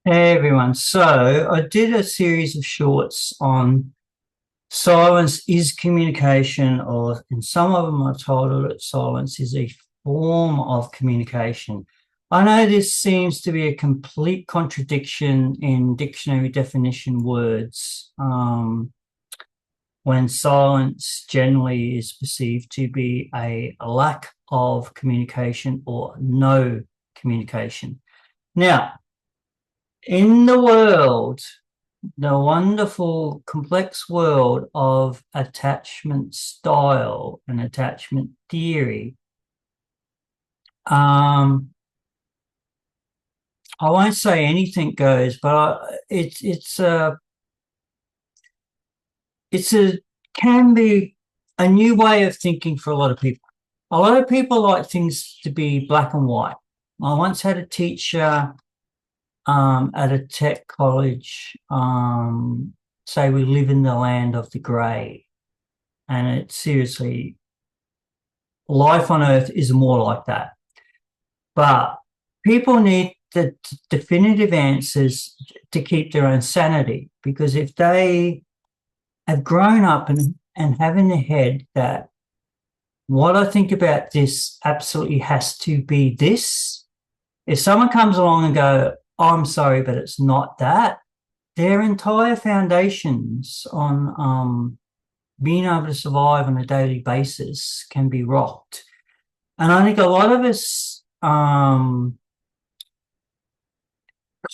Hey everyone. So I did a series of shorts on silence is communication, or in some of them I titled it Silence is a Form of Communication. I know this seems to be a complete contradiction in dictionary definition words, when silence generally is perceived to be a lack of communication or no communication. Now, in the wonderful, complex world of attachment style and attachment theory, I won't say anything goes, but it's a can be a new way of thinking for a lot of people. A lot of people like things to be black and white. I once had a teacher at a tech college, say we live in the land of the grey. And it's seriously, life on Earth is more like that. But people need the definitive answers to keep their own sanity, because if they have grown up and have in their head that what I think about this absolutely has to be this, if someone comes along and go, oh, I'm sorry, but it's not that, their entire foundations on being able to survive on a daily basis can be rocked. And I think a lot of us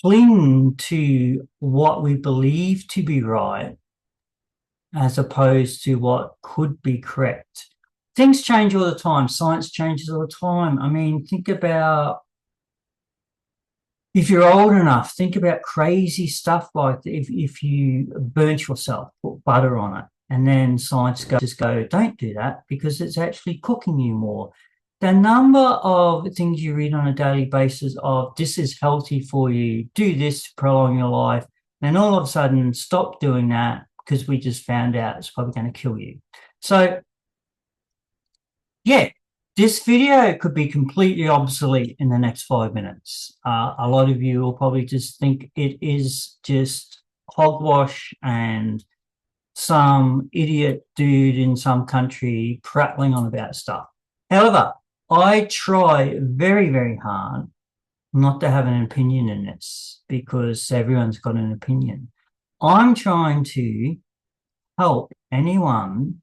cling to what we believe to be right as opposed to what could be correct. Things change all the time. Science changes all the time. I mean, think about, if you're old enough, think about crazy stuff like if you burnt yourself, put butter on it, and then science go, don't do that because it's actually cooking you more. The number of things you read on a daily basis of this is healthy for you, do this to prolong your life, and all of a sudden stop doing that because we just found out it's probably going to kill you. So, yeah, this video could be completely obsolete in the next 5 minutes. A lot of you will probably just think it is just hogwash and some idiot dude in some country prattling on about stuff. However, I try very, very hard not to have an opinion in this because everyone's got an opinion. I'm trying to help anyone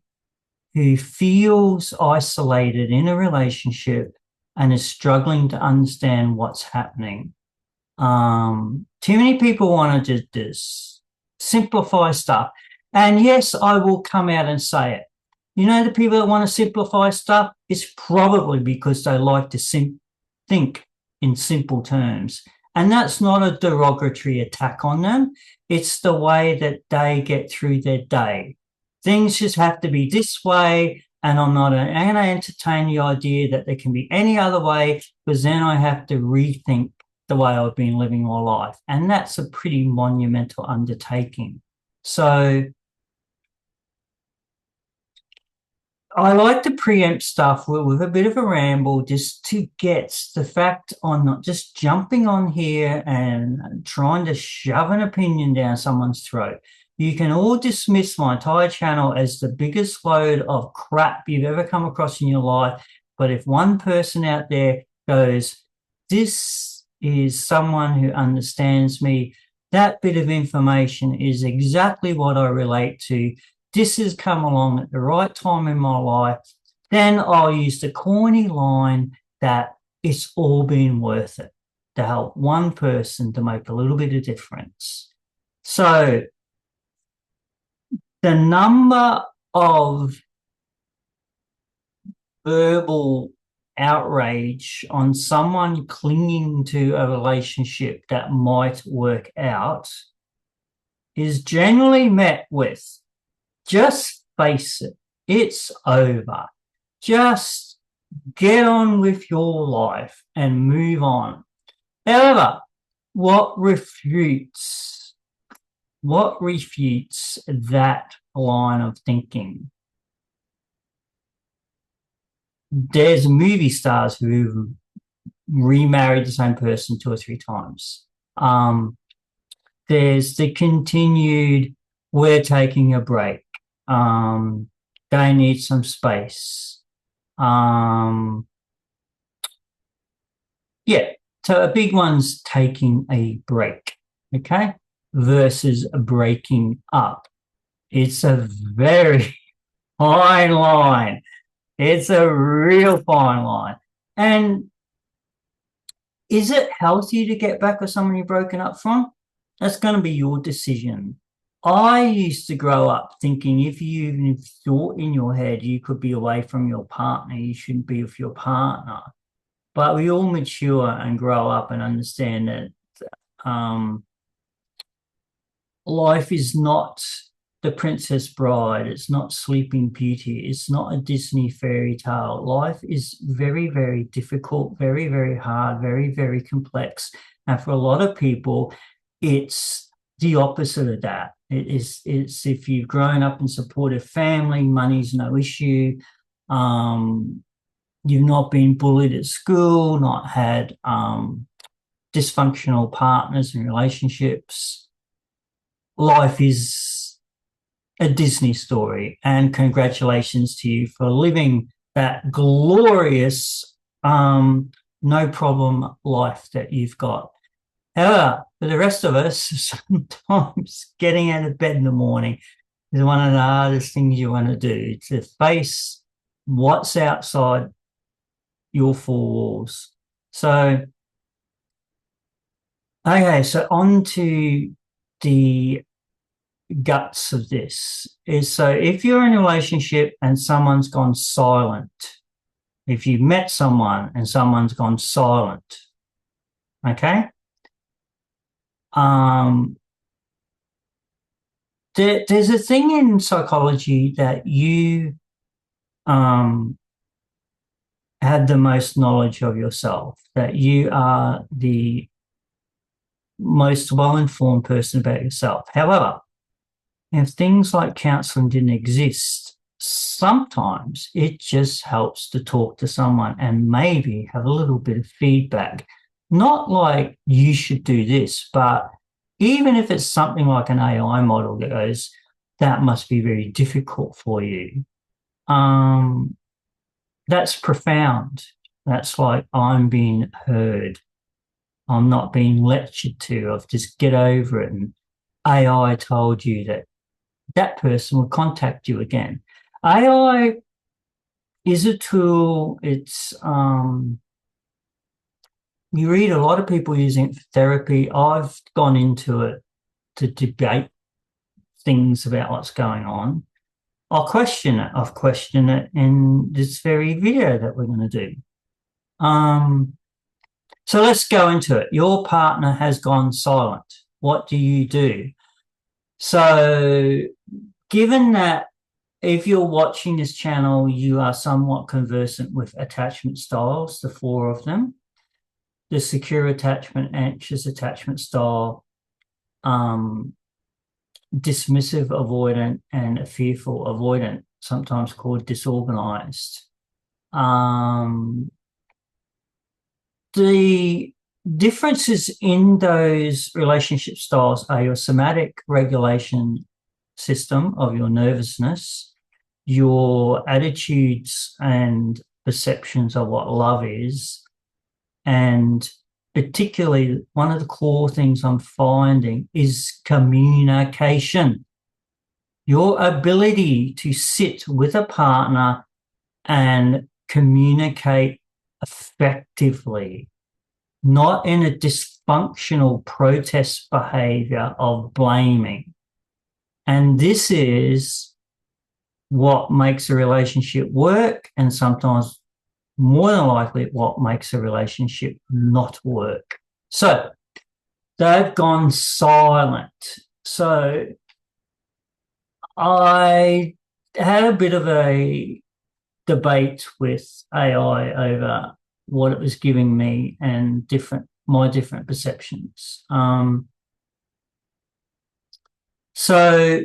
who feels isolated in a relationship and is struggling to understand what's happening. Too many people want to just simplify stuff. And yes, I will come out and say it. You know, the people that want to simplify stuff, it's probably because they like to think in simple terms. And that's not a derogatory attack on them. It's the way that they get through their day. Things just have to be this way, and I'm not going to entertain the idea that there can be any other way, because then I have to rethink the way I've been living my life. And that's a pretty monumental undertaking. So I like to preempt stuff with a bit of a ramble just to get the fact on, not just jumping on here and trying to shove an opinion down someone's throat. You can all dismiss my entire channel as the biggest load of crap you've ever come across in your life. But if one person out there goes, this is someone who understands me, that bit of information is exactly what I relate to. This has come along at the right time in my life, then I'll use the corny line that it's all been worth it to help one person to make a little bit of difference. So the number of verbal outrage on someone clinging to a relationship that might work out is generally met with, just face it, it's over. Just get on with your life and move on. However, what refutes that line of thinking? There's movie stars who've remarried the same person 2 or 3 times. there's the continued, we're taking a break. They need some space. Yeah, so a big one's taking a break, okay, versus breaking up. It's a very fine line. It's a real fine line. And is it healthy to get back with someone you've broken up from? That's going to be your decision. I used to grow up thinking if you even thought in your head you could be away from your partner, you shouldn't be with your partner. But we all mature and grow up and understand that life is not the Princess Bride. It's not Sleeping Beauty. It's not a Disney fairy tale. Life is very, very difficult, very, very hard, very, very complex. And for a lot of people, it's the opposite of that. It's if you've grown up in a supportive family, money's no issue. You've not been bullied at school, not had dysfunctional partners and relationships. Life is a Disney story, and congratulations to you for living that glorious, no problem life that you've got. However, for the rest of us, sometimes getting out of bed in the morning is one of the hardest things you want to do, to face what's outside your four walls. So, okay, so on to the guts of this is, so if you're in a relationship and someone's gone silent, if you've met someone and someone's gone silent, okay, there's a thing in psychology that you have the most knowledge of yourself, that you are the most well-informed person about yourself. However, if things like counseling didn't exist, sometimes it just helps to talk to someone and maybe have a little bit of feedback. Not like you should do this, but even if it's something like an AI model that goes, that must be very difficult for you. That's profound. That's like, I'm being heard. I'm not being lectured to. I've just get over it. And AI told you that that person will contact you again. AI is a tool. It's you read a lot of people using it for therapy. I've gone into it to debate things about what's going on. I'll question it. I've questioned it in this very video that we're going to do. So let's go into it. Your partner has gone silent. What do you do? So given that if you're watching this channel, you are somewhat conversant with attachment styles, the 4 of them, the secure attachment, anxious attachment style, dismissive avoidant, and a fearful avoidant, sometimes called disorganized. The differences in those relationship styles are your somatic regulation system of your nervousness, your attitudes and perceptions of what love is, and particularly one of the core things I'm finding is communication. Your ability to sit with a partner and communicate effectively, not in a dysfunctional protest behavior of blaming. And this is what makes a relationship work, and sometimes more than likely what makes a relationship not work. So they've gone silent. So I had a bit of a debate with AI over what it was giving me and my different perceptions. So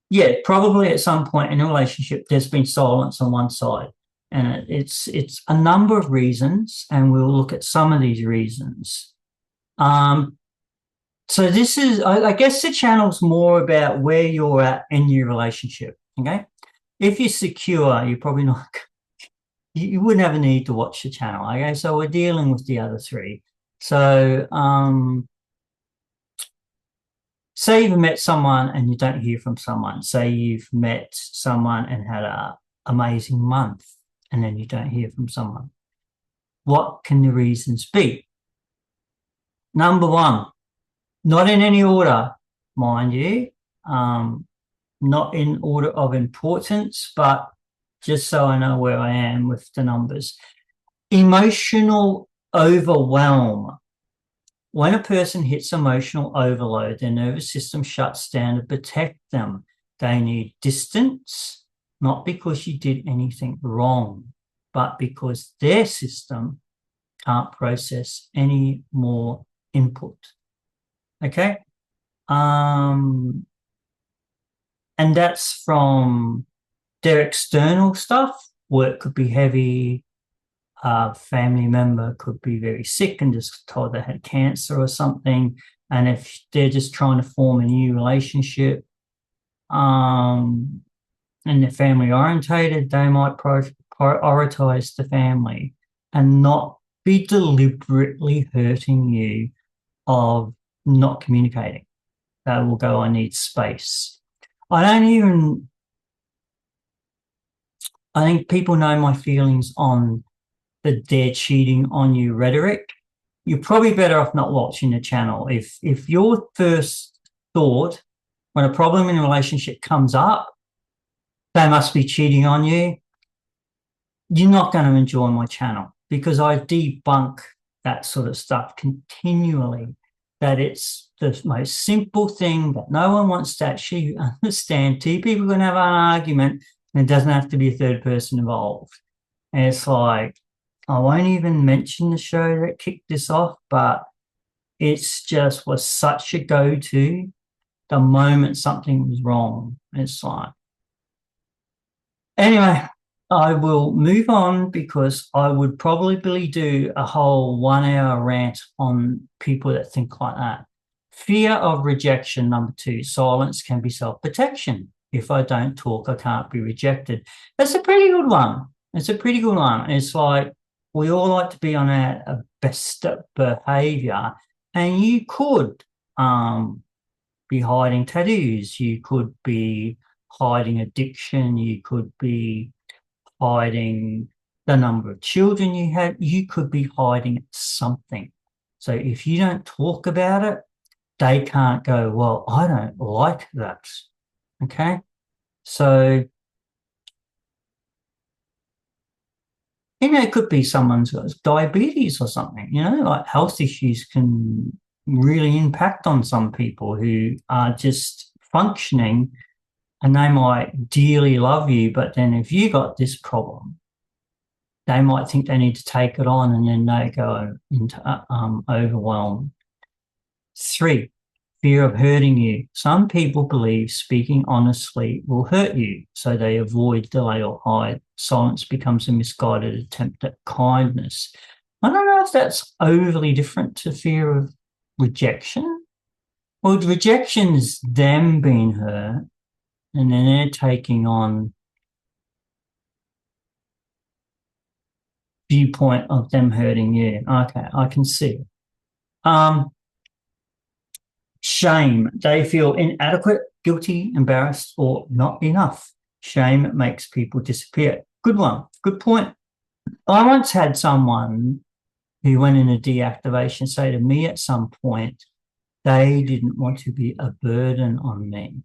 yeah, probably at some point in a relationship, there's been silence on one side. And it's a number of reasons, and we'll look at some of these reasons. So this is, I guess the channel's more about where you're at in your relationship. Okay. If you're secure, you're probably not, you wouldn't have a need to watch the channel. Okay. So we're dealing with the other three. So, say you've met someone and you don't hear from someone. Say you've met someone and had a amazing month and then you don't hear from someone. What can the reasons be? Number one, not in any order, mind you, not in order of importance, but just so I know where I am with the numbers. Emotional overwhelm. When a person hits emotional overload, their nervous system shuts down to protect them. They need distance, not because you did anything wrong, but because their system can't process any more input. Okay? And that's from their external stuff. Work could be heavy. A family member could be very sick and just told they had cancer or something. And if they're just trying to form a new relationship, and they're family orientated, they might prioritize the family and not be deliberately hurting you of not communicating. They will go, I need space. I think people know my feelings on the they're cheating on you rhetoric. You're probably better off not watching the channel. If your first thought when a problem in a relationship comes up, they must be cheating on you, you're not going to enjoy my channel because I debunk that sort of stuff continually, that it's the most simple thing that no one wants to actually understand. Two people can have an argument and it doesn't have to be a third person involved. And it's like, I won't even mention the show that kicked this off, but it's just was such a go-to the moment something was wrong. It's like, anyway, I will move on because I would probably do a whole 1 hour rant on people that think like that. Fear of rejection, number two. Silence can be self-protection. If I don't talk, I can't be rejected. That's a pretty good one. It's a pretty good one. It's like we all like to be on our best behavior, and you could be hiding tattoos. You could be hiding addiction. You could be hiding the number of children you had. You could be hiding something. So if you don't talk about it, they can't go, well, I don't like that. Okay. So, it could be someone's got diabetes or something, like health issues can really impact on some people who are just functioning and they might dearly love you. But then if you got this problem, they might think they need to take it on and then they go into overwhelm. Three, fear of hurting you. Some people believe speaking honestly will hurt you, so they avoid, delay, or hide. Silence becomes a misguided attempt at kindness. I don't know if that's overly different to fear of rejection. Well, rejection is them being hurt, and then they're taking on viewpoint of them hurting you. Okay, I can see. Shame. They feel inadequate, guilty, embarrassed, or not enough. Shame makes people disappear. Good one. Good point. I once had someone who went in a deactivation say to me at some point, they didn't want to be a burden on me.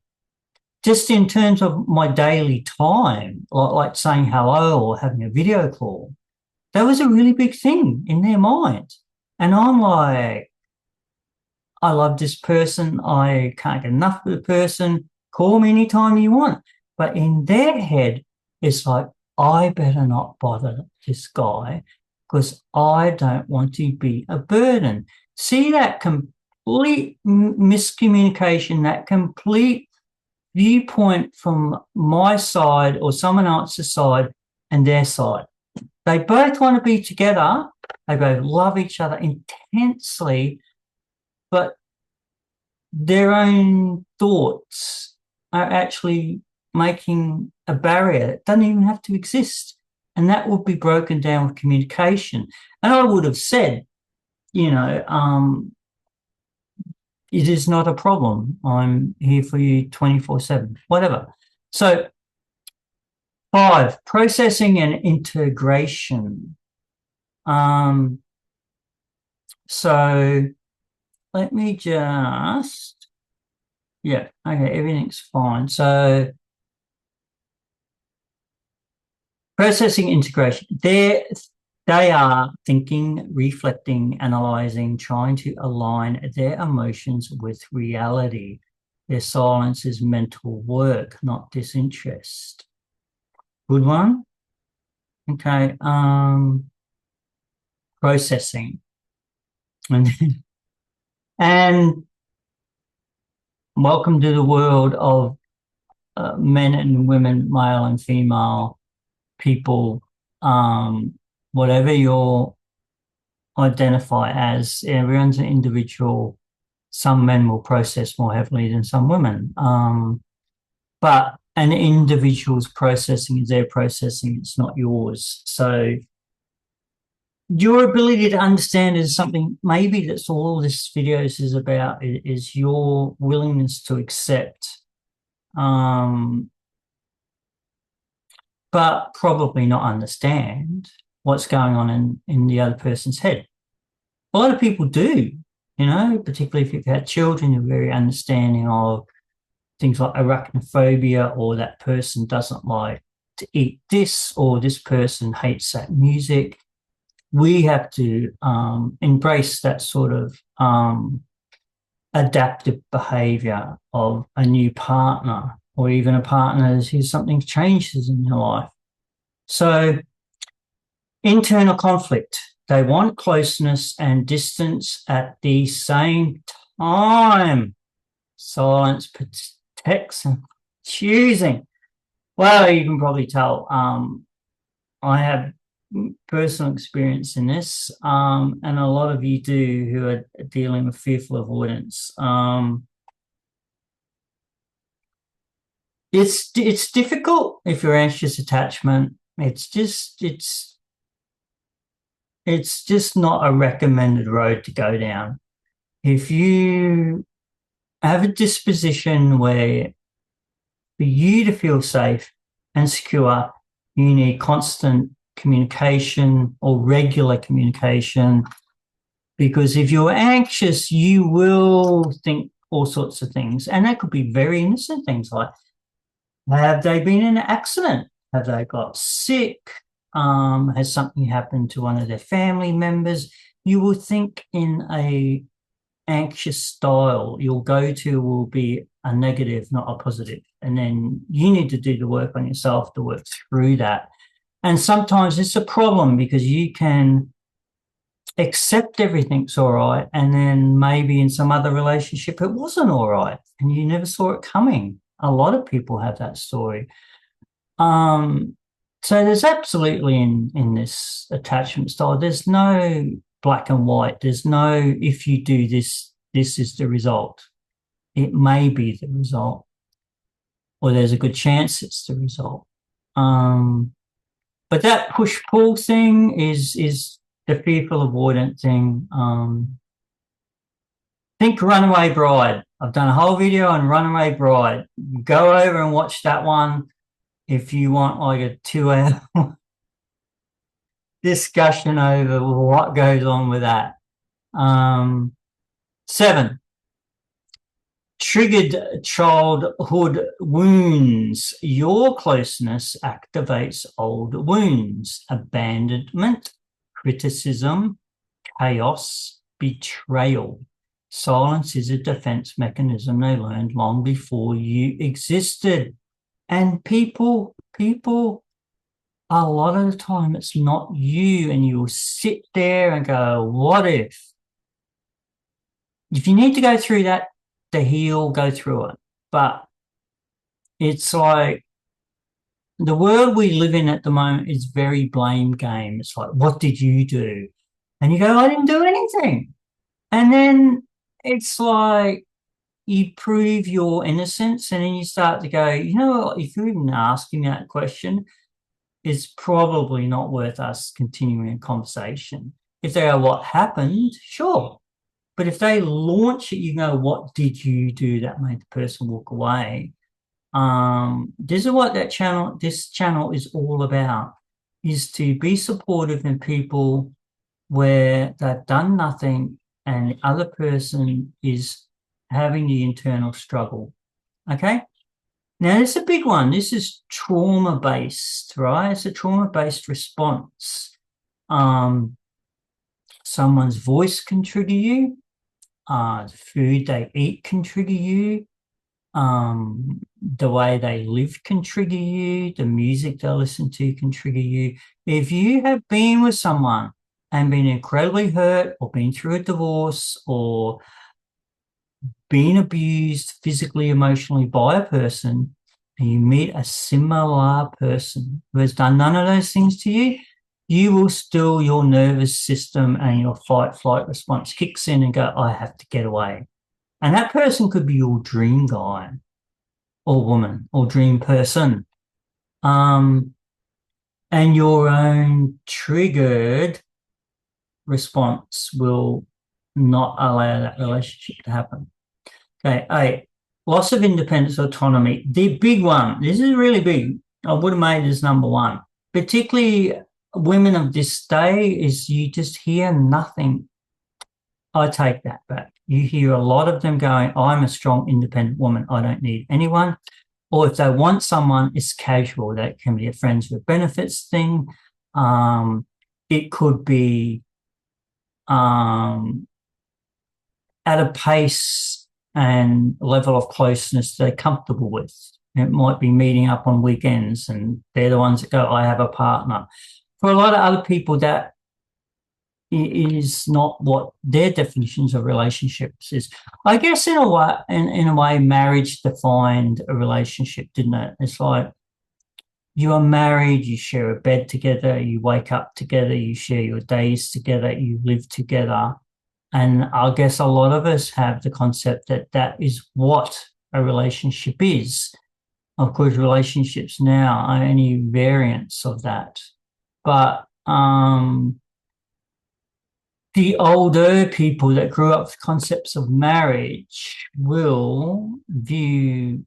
Just in terms of my daily time, like saying hello or having a video call, that was a really big thing in their mind. And I'm like, I love this person. I can't get enough of the person. Call me anytime you want. But in their head, it's like, I better not bother this guy because I don't want to be a burden. See that complete miscommunication, that complete viewpoint from my side or someone else's side and their side. They both want to be together. They both love each other intensely, but their own thoughts are actually making a barrier that doesn't even have to exist. And that would be broken down with communication. And I would have said, it is not a problem. I'm here for you 24/7, whatever. So, 5, processing and integration. So let me just, yeah, okay, everything's fine. So processing integration, they are thinking, reflecting, analyzing, trying to align their emotions with reality. Their silence is mental work, not disinterest. Good one. Okay. Processing. And welcome to the world of men and women, male and female people, whatever you identify as. Everyone's an individual. Some men will process more heavily than some women. But an individual's processing is their processing, it's not yours. So your ability to understand is something maybe that's all this videos is about, is your willingness to accept, but probably not understand what's going on in the other person's head. A lot of people do, particularly if you've had children, you're very understanding of things like arachnophobia, or that person doesn't like to eat this, or this person hates that music. We have to embrace that sort of adaptive behavior of a new partner, or even a partner who's something changes in your life. So internal conflict. They want closeness and distance at the same time. Silence protects and choosing. Well, you can probably tell I have personal experience in this, and a lot of you do, who are dealing with fearful avoidance. It's difficult if you're anxious attachment. It's just not a recommended road to go down. If you have a disposition where for you to feel safe and secure, you need constant communication or regular communication, because if you're anxious, you will think all sorts of things. And that could be very innocent things like, have they been in an accident? Have they got sick? Has something happened to one of their family members? You will think in a anxious style. Your go-to will be a negative, not a positive. And then you need to do the work on yourself to work through that. And sometimes it's a problem because you can accept everything's all right, and then maybe in some other relationship it wasn't all right and you never saw it coming. A lot of people have that story. So there's absolutely in this attachment style, there's no black and white. There's no, if you do this, this is the result. It may be the result, or there's a good chance it's the result. But that push-pull thing is the fearful avoidant thing. Think Runaway Bride. I've done a whole video on Runaway Bride. Go over and watch that one if you want like a 2-hour discussion over what goes on with that. 7, triggered childhood wounds. Your closeness activates old wounds. Abandonment, criticism, chaos, betrayal. Silence is a defense mechanism they learned long before you existed. And people, a lot of the time, it's not you, and you'll sit there and go, what if? If you need to go through that to heal, go through it. But it's like the world we live in at the moment is very blame game. It's like, what did you do? And you go, I didn't do anything. And then it's like, you prove your innocence, and then you start to go, you know what, if you're even asking that question, it's probably not worth us continuing a conversation. If they go, what happened? Sure. But if they launch it, you go, what did you do that made the person walk away? This is what this channel is all about, is to be supportive in people where they've done nothing and the other person is having the internal struggle. Okay? Now, this is a big one. This is trauma-based, right? It's a trauma-based response. Someone's voice can trigger you. The food they eat can trigger you. The way they live can trigger you. The music they listen to can trigger you. If you have been with someone and been incredibly hurt or been through a divorce or been abused physically, emotionally by a person, and you meet a similar person who has done none of those things to you, you will still, your nervous system and your fight-flight response kicks in and go, I have to get away. And that person could be your dream guy or woman or dream person. And your own triggered response will not allow that relationship to happen. Okay, 8, loss of independence, autonomy. The big one, this is really big. I would have made this number 1. Particularly women of this day, is you just hear nothing. I take that back. You hear a lot of them going, I'm a strong, independent woman. I don't need anyone. Or if they want someone, it's casual. That can be a friends with benefits thing. It could be at a pace and level of closeness they're comfortable with. It might be meeting up on weekends and they're the ones that go, I have a partner. For a lot of other people, that is not what their definitions of relationships is. I guess in a way, marriage defined a relationship, didn't it? It's like you are married, you share a bed together, you wake up together, you share your days together, you live together. And I guess a lot of us have the concept that that is what a relationship is. Of course, relationships now are any variants of that. But the older people that grew up with concepts of marriage will view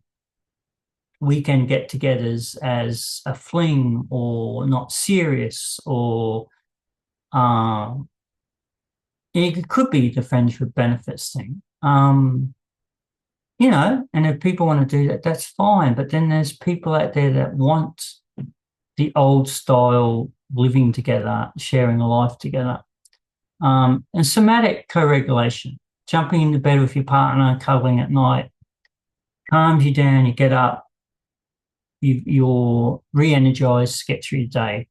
weekend get-togethers as a fling or not serious, or it could be the friends with benefits thing. And if people want to do that, that's fine. But then there's people out there that want the old style living together, sharing a life together. And somatic co-regulation, jumping into bed with your partner, cuddling at night, calms you down, you get up, you're re-energized, get through your day,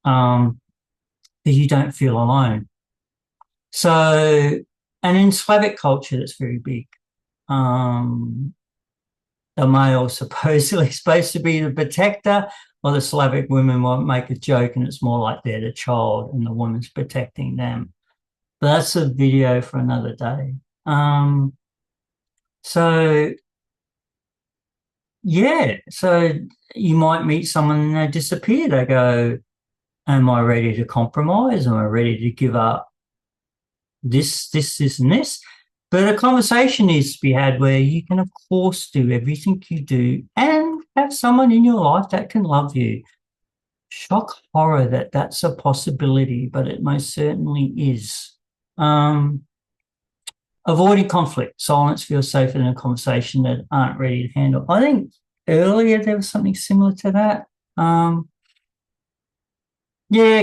because you don't feel alone. So, and in Slavic culture, that's very big. The male supposedly supposed to be the protector, or the Slavic women might make a joke and it's more like they're the child and the woman's protecting them. But that's a video for another day. So you might meet someone and they disappear. They go, am I ready to compromise? Am I ready to give up this, and this? But a conversation needs to be had where you can, of course, do everything you do and have someone in your life that can love you. Shock horror that that's a possibility, but it most certainly is. Avoiding conflict. Silence feels safer than a conversation that aren't ready to handle. I think earlier there was something similar to that.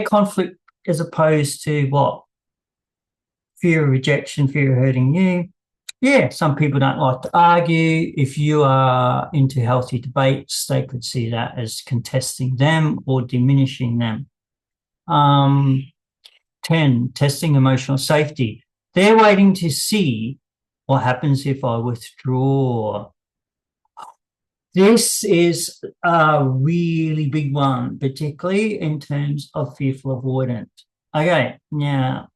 Conflict as opposed to what? Fear of rejection, fear of hurting you. Yeah, some people don't like to argue. If you are into healthy debates, they could see that as contesting them or diminishing them. 10, testing emotional safety. They're waiting to see what happens if I withdraw. This is a really big one, particularly in terms of fearful avoidance. Okay, now,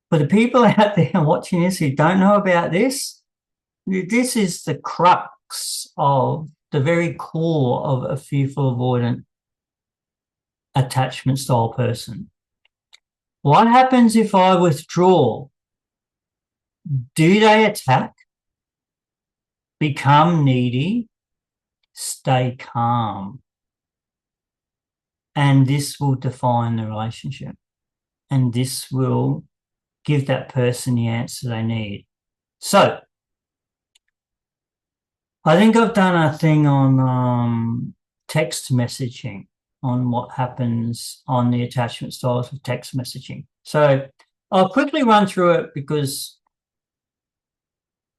For the people out there watching this who don't know about this, this is the crux of the very core of a fearful avoidant attachment style person. What happens if I withdraw? Do they attack, become needy, stay calm? And this will define the relationship. And this will give that person the answer they need. So, I think I've done a thing on text messaging, on what happens on the attachment styles of text messaging. So I'll quickly run through it because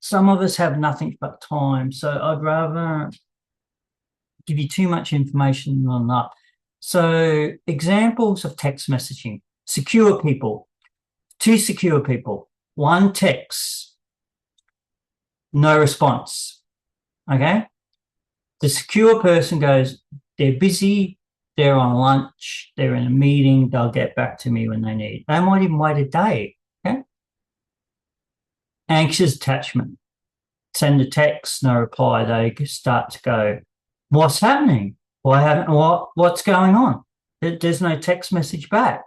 some of us have nothing but time. So I'd rather give you too much information on that. So examples of text messaging: secure people, two secure people, one text, no response. Okay. The secure person goes, they're busy, they're on lunch, they're in a meeting, they'll get back to me when they need. They might even wait a day. Okay. Anxious attachment. Send a text, no reply. They start to go, what's happening? What's going on? There's no text message back.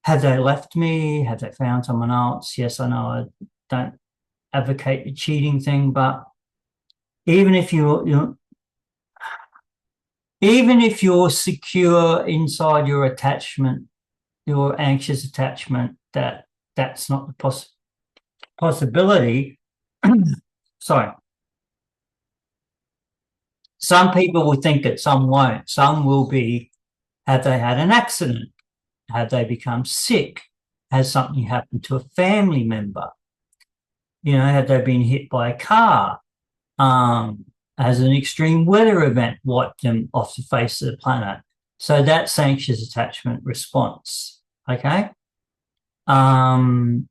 Have they left me? Have they found someone else? Yes, I know I don't advocate the cheating thing, but even if you're secure inside your attachment, your anxious attachment, that's not the possibility. Sorry. Some people will think it, some won't. Some will be, have they had an accident? Have they become sick? Has something happened to a family member? Have they been hit by a car? Has an extreme weather event wiped them off the face of the planet? So that's anxious attachment response. Okay. Dismissive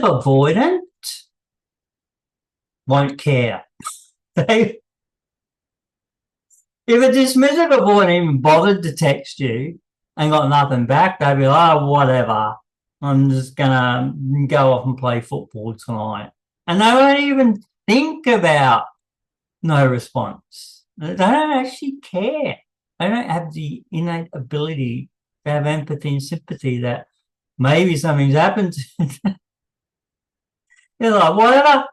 avoidant won't care. If a dismissive avoidant even bothered to text you and got nothing back, they'd be like, oh, whatever. I'm just going to go off and play football tonight. And they won't even think about no response. They don't actually care. They don't have the innate ability to have empathy and sympathy that maybe something's happened to them. They're like, whatever.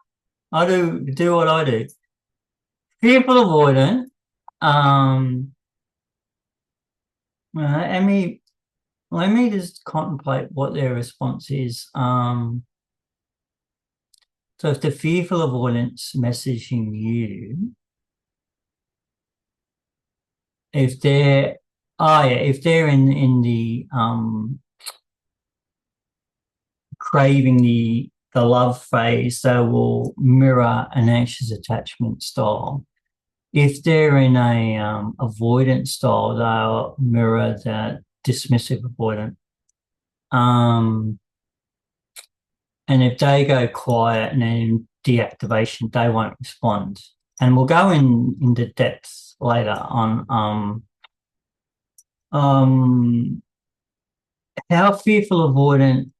I do what I do. Fearful avoidant. Let me just contemplate what their response is. So if the fearful avoidance messaging you, if they're in the craving the love phase, they will mirror an anxious attachment style. If they're in a avoidant style, they'll mirror that dismissive avoidant. And if they go quiet and then deactivation, they won't respond. And we'll go into depth later on how fearful avoidant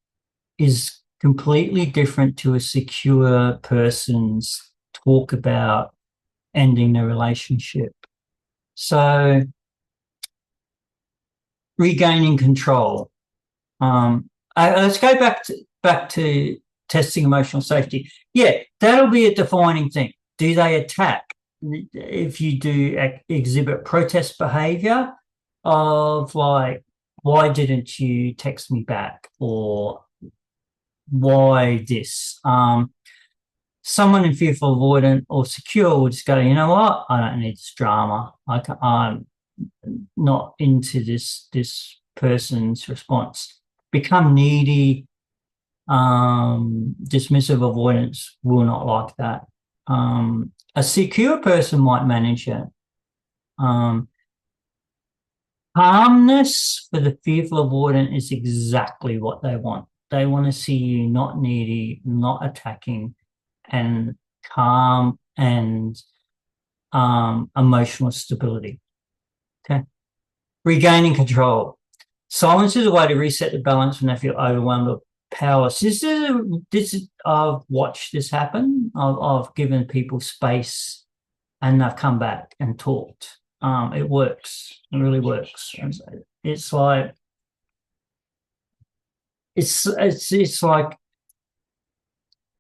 is completely different to a secure person's talk about ending the relationship. So regaining control. Let's go back to testing emotional safety. Yeah, that'll be a defining thing. Do they attack? If you do exhibit protest behavior of like, why didn't you text me back? Or why this? Someone in fearful avoidant or secure will just go, you know what? I don't need this drama. I'm not into this person's response. Become needy. Dismissive avoidance will not like that. A secure person might manage it. Calmness for the fearful avoidant is exactly what they want. They want to see you not needy, not attacking, and calm and emotional stability. Okay. Regaining control. Silence is a way to reset the balance when they feel overwhelmed or power. So I've watched this happen. I've given people space and they've come back and talked. It works. It really works. It's like it's like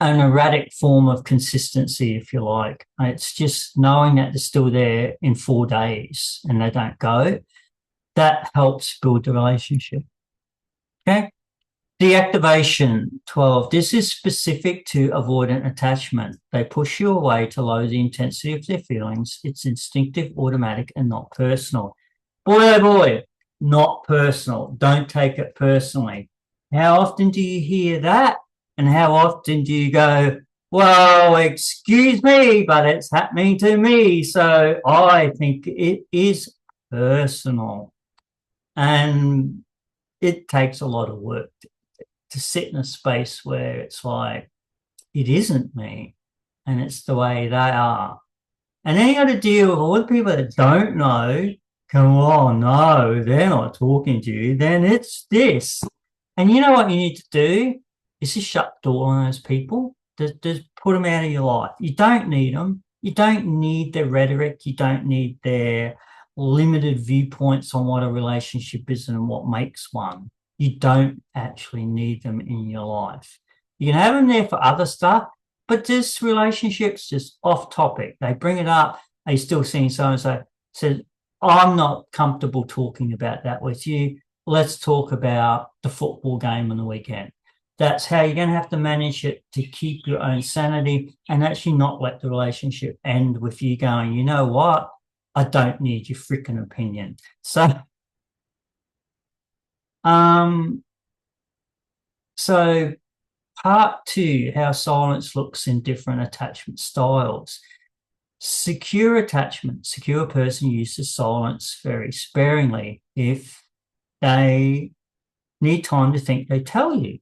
an erratic form of consistency, if you like. It's just knowing that they're still there in 4 days and they don't go. That helps build the relationship. Okay. Deactivation 12. This is specific to avoidant attachment. They push you away to lower the intensity of their feelings. It's instinctive, automatic, and not personal. Boy, oh boy, not personal. Don't take it personally. How often do you hear that? And how often do you go, well, excuse me, but it's happening to me, so I think it is personal. And it takes a lot of work to sit in a space where it's like, it isn't me, and it's the way they are. And then you got to deal with all the people that don't know, come on, no, they're not talking to you, then it's this. And you know what you need to do? Is just shut the door on those people. Just put them out of your life. You don't need them. You don't need their rhetoric. You don't need their limited viewpoints on what a relationship is and what makes one. You don't actually need them in your life. You can have them there for other stuff, but this relationship's just off topic. They bring it up. Are you still seeing so-and-so? Says, I'm not comfortable talking about that with you. Let's talk about the football game on the weekend. That's how you're going to have to manage it to keep your own sanity and actually not let the relationship end with you going, you know what? I don't need your freaking opinion. So part 2, how silence looks in different attachment styles. Secure attachment. Secure person uses silence very sparingly. If they need time to think, they tell you.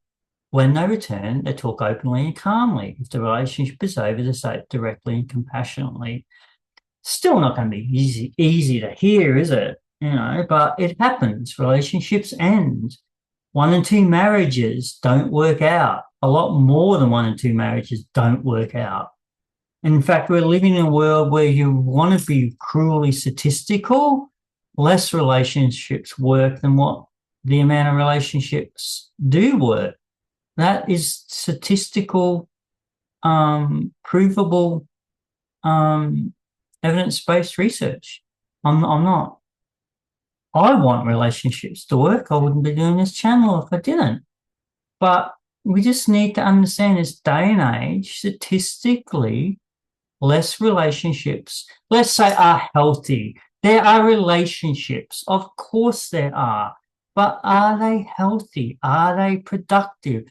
When they return, they talk openly and calmly. If the relationship is over, they say it directly and compassionately. Still not going to be easy to hear, is it? You know, but it happens. Relationships end. 1 and 2 marriages don't work out. A lot more than 1 and 2 marriages don't work out. In fact, we're living in a world where you want to be cruelly statistical. Less relationships work than what the amount of relationships do work. That is statistical, provable, evidence-based research. I'm not. I want relationships to work. I wouldn't be doing this channel if I didn't. But we just need to understand this day and age, statistically, less relationships, let's say, are healthy. There are relationships. Of course there are. But are they healthy? Are they productive?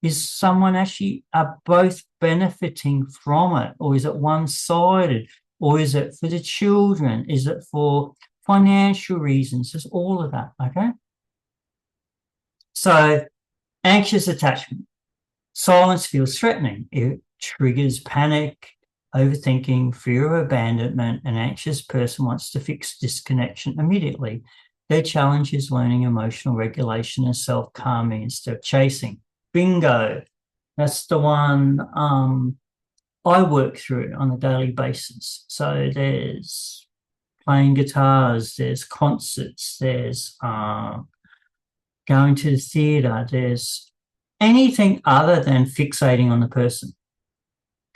Is someone actually are both benefiting from it? Or is it one-sided? Or is it for the children? Is it for financial reasons? There's all of that, okay? So anxious attachment. Silence feels threatening. It triggers panic, overthinking, fear of abandonment. An anxious person wants to fix disconnection immediately. Their challenge is learning emotional regulation and self-calming instead of chasing. Bingo. That's the one I work through on a daily basis. So there's playing guitars, there's concerts, there's going to the theatre, there's anything other than fixating on the person.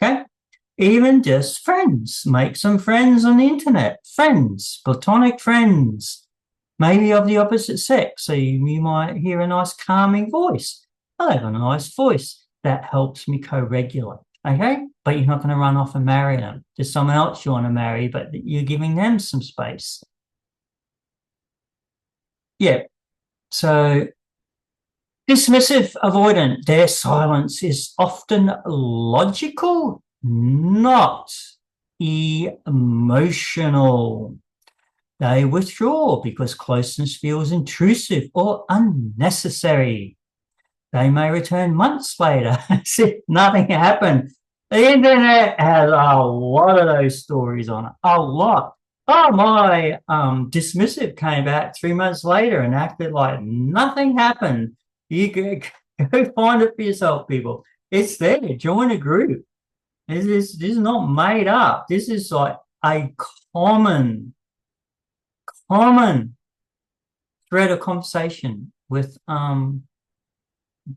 Okay? Even just friends. Make some friends on the internet. Friends, platonic friends, maybe of the opposite sex. So you might hear a nice calming voice. I have a nice voice. That helps me co-regulate. Okay? But you're not going to run off and marry them. There's someone else you want to marry, but you're giving them some space. Yeah. So dismissive avoidant, their silence is often logical, not emotional. They withdraw because closeness feels intrusive or unnecessary. They may return months later as if nothing happened. The internet has a lot of those stories on it, a lot. Oh, my dismissive came back 3 months later and acted like nothing happened. You Go find it for yourself, people. It's there. Join a group. This is not made up. This is like a common thread of conversation with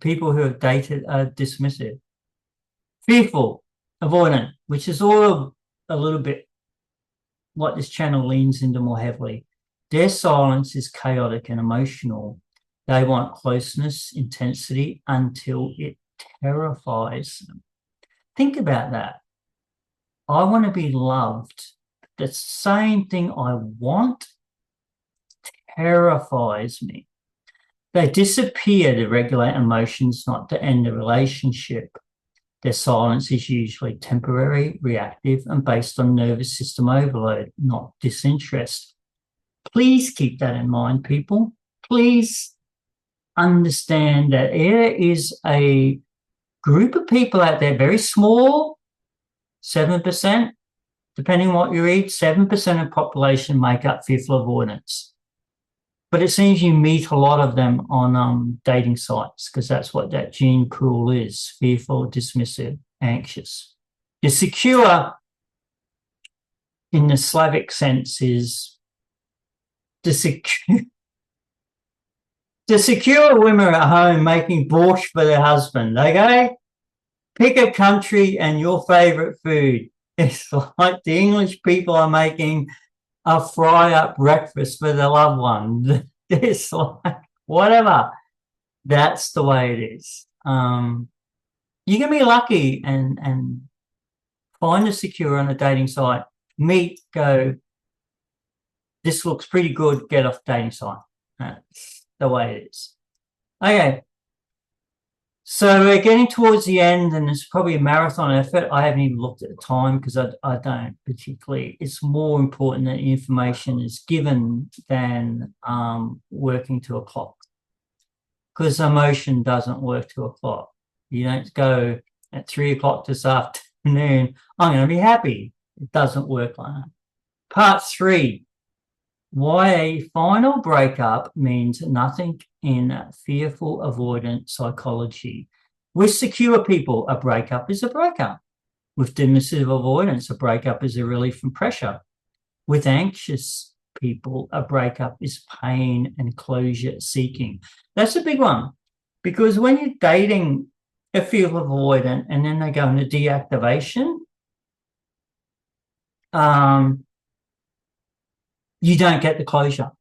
people who have dated are dismissive, fearful, avoidant, which is all a little bit what this channel leans into more heavily. Their silence is chaotic and emotional. They want closeness, intensity until it terrifies them. Think about that. I want to be loved. The same thing I want terrifies me. They disappear to regulate emotions, not to end a relationship. Their silence is usually temporary, reactive, and based on nervous system overload, not disinterest. Please keep that in mind, people. Please understand that there is a group of people out there, very small, 7%, depending on what you read, 7% of population make up fearful avoidance. But it seems you meet a lot of them on dating sites because that's what that gene pool is: fearful, dismissive, anxious. The secure, in the Slavic sense, is the secure women are at home making borscht for their husband, okay? Pick a country and your favorite food. It's like the English people are making a fry-up breakfast for their loved one. It's like, whatever. That's the way it is. You can be lucky and find a secure on a dating site, meet, go, this looks pretty good, get off the dating site. That's the way it is. Okay. So we're getting towards the end, and it's probably a marathon effort. I haven't even looked at the time because I don't particularly. It's more important that information is given than working to a clock, because emotion doesn't work to a clock. You don't go at 3 o'clock this afternoon, I'm going to be happy. It doesn't work like that. Part 3. Why a final breakup means nothing in fearful avoidant psychology. With secure people, a breakup is a breakup. With dismissive avoidance, a breakup is a relief from pressure. With anxious people, a breakup is pain and closure seeking. That's a big one, because when you're dating a fearful avoidant and then they go into deactivation, you don't get the closure,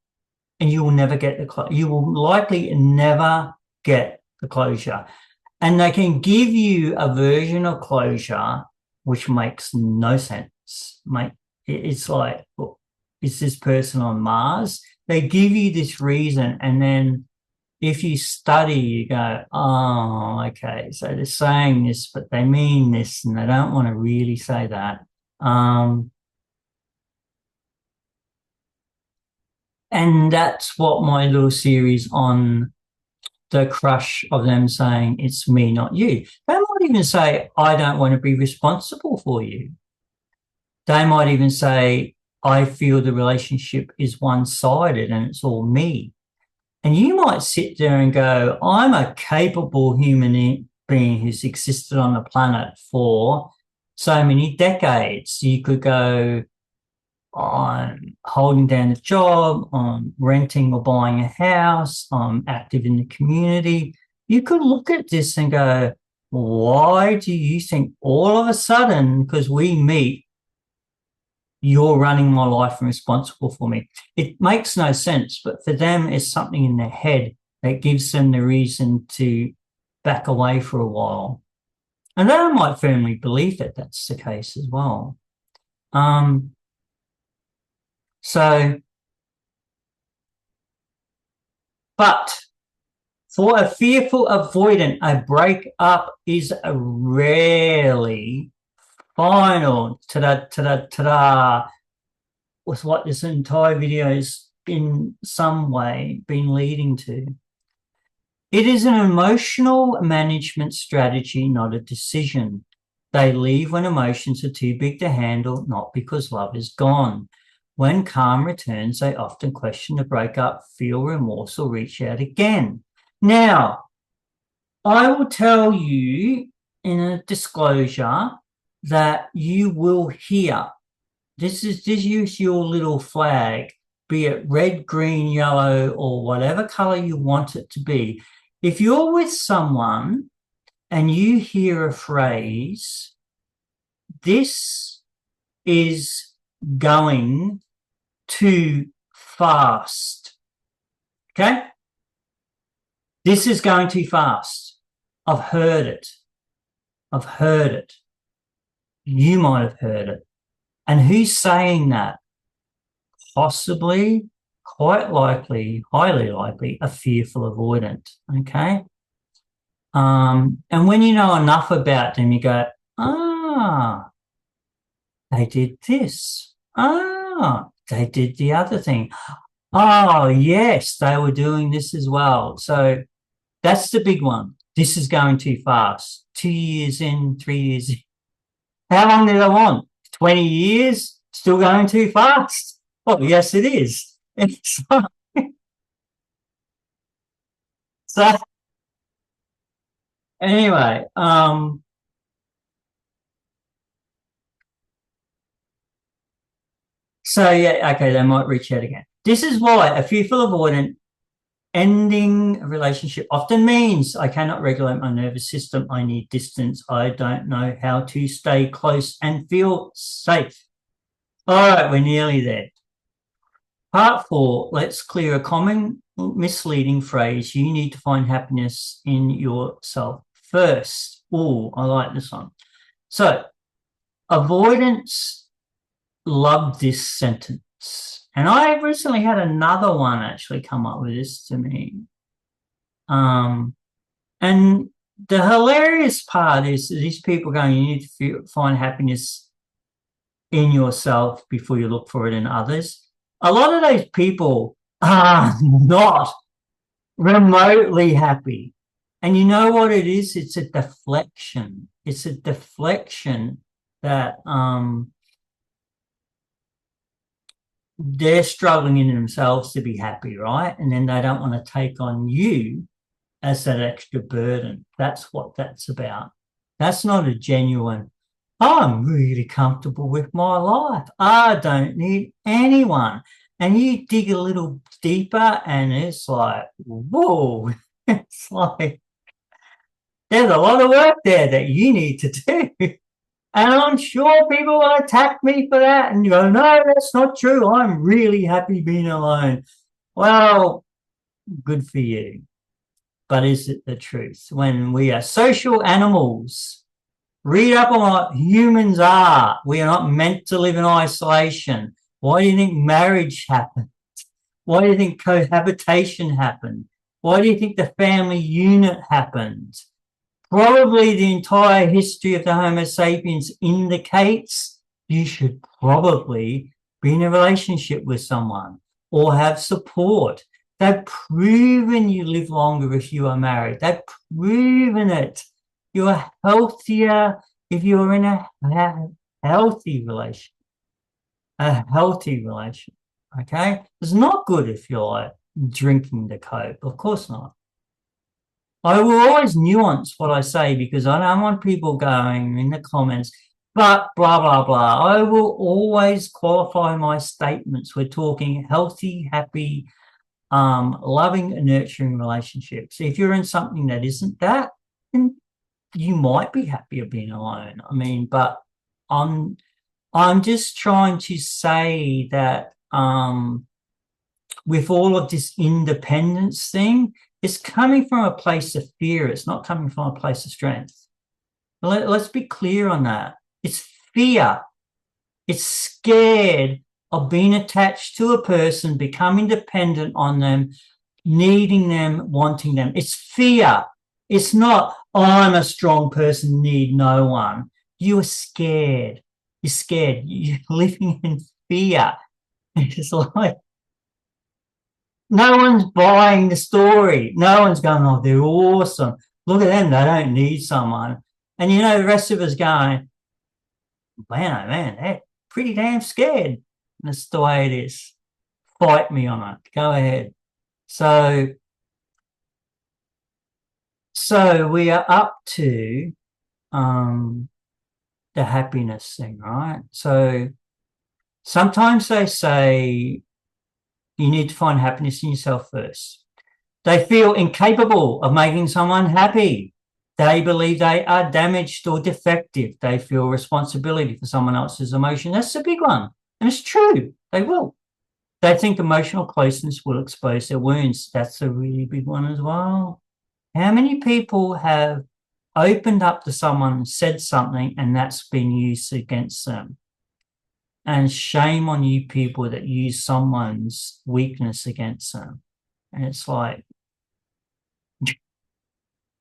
and you will never get the closure. You will likely never get the closure. And they can give you a version of closure which makes no sense. It's like, is this person on Mars? They give you this reason, and then if you study, you go, oh, okay, so they're saying this, but they mean this, and they don't want to really say that. And that's what my little series on the crush of them saying it's me, not you. They might even say, I don't want to be responsible for you. They might even say, I feel the relationship is one-sided and it's all me. And you might sit there and go, I'm a capable human being who's existed on the planet for so many decades. You could go, I'm holding down a job, I'm renting or buying a house, I'm active in the community. You could look at this and go, why do you think all of a sudden, because we meet, you're running my life and responsible for me? It makes no sense, but for them, it's something in their head that gives them the reason to back away for a while. And they might firmly believe that that's the case as well. But for a fearful avoidant, a breakup is a rarely final. Ta-da, with what this entire video has in some way been leading to. It is an emotional management strategy, not a decision. They leave when emotions are too big to handle, not because love is gone. When calm returns, they often question the breakup, feel remorse, or reach out again. Now, I will tell you in a disclosure that you will hear. This is your little flag, be it red, green, yellow, or whatever color you want it to be. If you're with someone and you hear a phrase, this is going too fast. Okay? This is going too fast. I've heard it. I've heard it. You might have heard it. And who's saying that? Possibly, quite likely, highly likely, a fearful avoidant. Okay. And when you know enough about them, you go, ah, they did this. Ah, they did the other thing. Oh, yes, they were doing this as well. So that's the big one. This is going too fast. 2 years in, 3 years in. How long did I want? 20 years? Still going too fast? Oh, yes, it is. So anyway, so yeah, okay, they might reach out again. This is why a fearful avoidant ending a relationship often means I cannot regulate my nervous system. I need distance. I don't know how to stay close and feel safe. All right, we're nearly there. Part 4, let's clear a common misleading phrase. You need to find happiness in yourself first. Oh, I like this one. So, avoidance love this sentence. And I recently had another one actually come up with this to me. And the hilarious part is these people going, you need to find happiness in yourself before you look for it in others. A lot of those people are not remotely happy. And you know what it is? It's a deflection. It's a deflection that they're struggling in themselves to be happy, right? And then they don't want to take on you as that extra burden. That's what that's about. That's not a genuine, I'm really comfortable with my life. I don't need anyone. And you dig a little deeper and it's like, whoa, it's like, there's a lot of work there that you need to do. And I'm sure people will attack me for that. And you go, no, that's not true. I'm really happy being alone. Well, good for you. But is it the truth? When we are social animals, read up on what humans are. We are not meant to live in isolation. Why do you think marriage happened? Why do you think cohabitation happened? Why do you think the family unit happened? Probably the entire history of the Homo sapiens indicates you should probably be in a relationship with someone or have support. They've proven you live longer if you are married. They've proven it. You're healthier if you're in a healthy relation. A healthy relation. Okay? It's not good if you're like drinking the Coke. Of course not. I will always nuance what I say because I don't want people going in the comments, but blah, blah, blah. I will always qualify my statements. We're talking healthy, happy, loving and nurturing relationships. If you're in something that isn't that, then you might be happier being alone. I mean, but I'm just trying to say that with all of this independence thing, it's coming from a place of fear. It's not coming from a place of strength. Let's be clear on that. It's fear. It's scared of being attached to a person, becoming dependent on them, needing them, wanting them. It's fear. It's not, I'm a strong person, need no one. You are scared. You're scared. You're living in fear. It's like, no one's buying the story. No one's going, oh, they're awesome. Look at them. They don't need someone. And, you know, the rest of us going, man, oh, man, they're pretty damn scared. That's the way it is. Fight me on it. Go ahead. So So we are up to the happiness thing, right? So sometimes they say you need to find happiness in yourself first. They feel incapable of making someone happy. They believe they are damaged or defective. They feel responsibility for someone else's emotion. That's a big one. And it's true. They will. They think emotional closeness will expose their wounds. That's a really big one as well. How many people have opened up to someone, said something, and that's been used against them? And shame on you people that use someone's weakness against them. And it's like,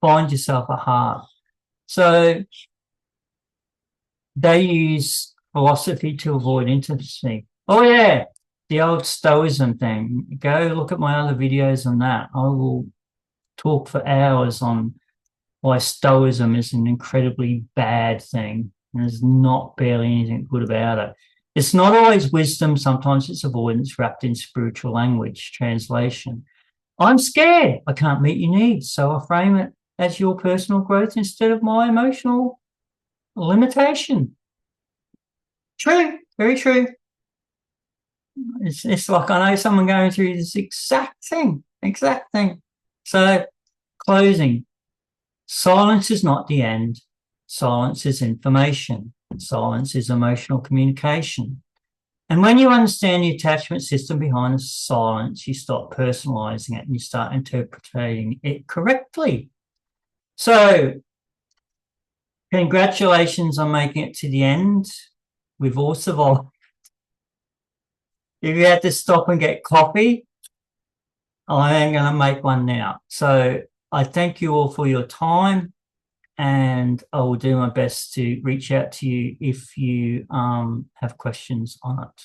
find yourself a heart. So they use philosophy to avoid intimacy. Oh, yeah, the old Stoicism thing. Go look at my other videos on that. I will talk for hours on why Stoicism is an incredibly bad thing. And there's not barely anything good about it. It's not always wisdom. Sometimes it's avoidance wrapped in spiritual language, translation. I'm scared I can't meet your needs, so I frame it as your personal growth instead of my emotional limitation. True, very true. It's like I know someone going through this exact thing. So, closing. Silence is not the end. Silence is information. Silence is emotional communication. And when you understand the attachment system behind the silence, you stop personalizing it and you start interpreting it correctly. So, congratulations on making it to the end. We've all survived. If you had to stop and get coffee, I am going to make one now. So, I thank you all for your time, and I will do my best to reach out to you if you have questions on it.